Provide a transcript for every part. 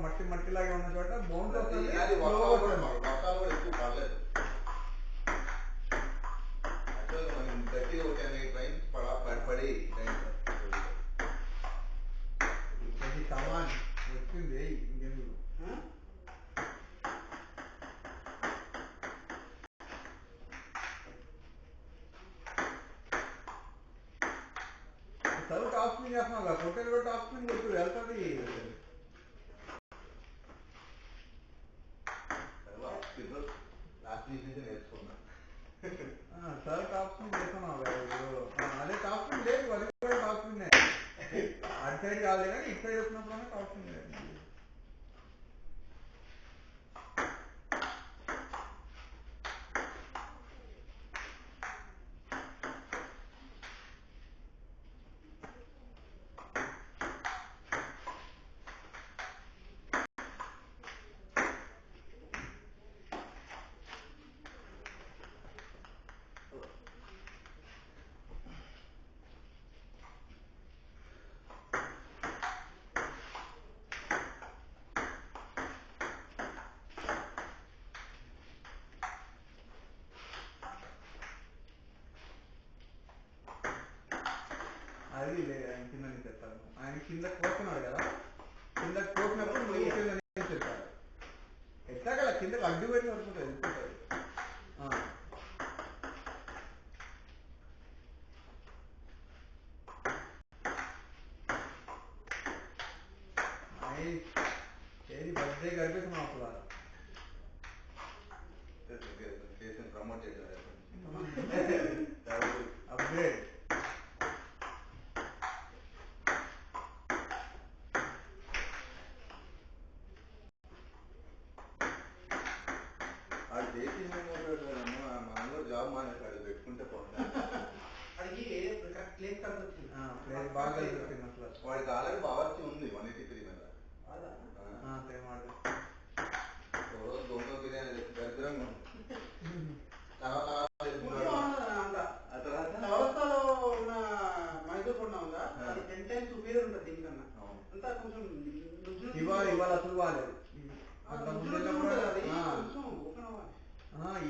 మట్టి మట్టిలాగే ఉన్న చోట బౌన్స్ వస్తుంది. వర్షాలు కూడా ఎక్కువ పడలేదు. యాక్చువల్గా మనం గట్టిగా ఒక 8 ట్రైన్స్ పడి సామాన్ వచ్చింది ఇంకెందుకు. చదువు టాప్ స్పిన్ చేస్తున్నావు కదా, పొట్టేలు కూడా టాప్ స్పిన్ కొట్టు వెళ్తుంది. లాస్ట్ వీక్ నుంచి నేర్చుకున్నా. చదువు టాప్ స్పిన్ చేస్తున్నావు కదా ఇప్పుడు. అదే టాప్ స్పిన్ లేదు, అది కూడా టాప్ స్పిన్. అటు సైడ్ కాదు కానీ ఇటు సైడ్ వచ్చినప్పుడు టాప్ స్పిన్ లేదు. అది లేదు, ఆయన కింద నుంచి చెప్తాను. ఆయన కింద కోస్తున్నాడు కదా, కింద కోసినప్పుడు నువ్వు కింద నుంచి చెప్తాడు. ఎట్లా కదా కిందకి అడ్డు పెట్టి వరకు వెళ్ళిపోతుంది. ఏది బర్త్డే గడిపేస్తున్నావు అసలు. ప్రమోట్ చేశారు అప్గ్రేడ్. అది చేసి మనలో జాబ్ మానేసాడు పెట్టుకుంటే ప్లేస్ బాగా కలిసి వచ్చింది అసలు. వాడికి ఆల్రెడీ బావర్చి ఉంది 183 మీద. రోజు దొంగ బిర్యానీ దరిద్రంగా ఉంది. ఇవాళ అసలు బాగాలేదు. అంత ముందు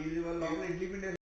ఇది వాళ్ళ ఇడ్లీ పిండి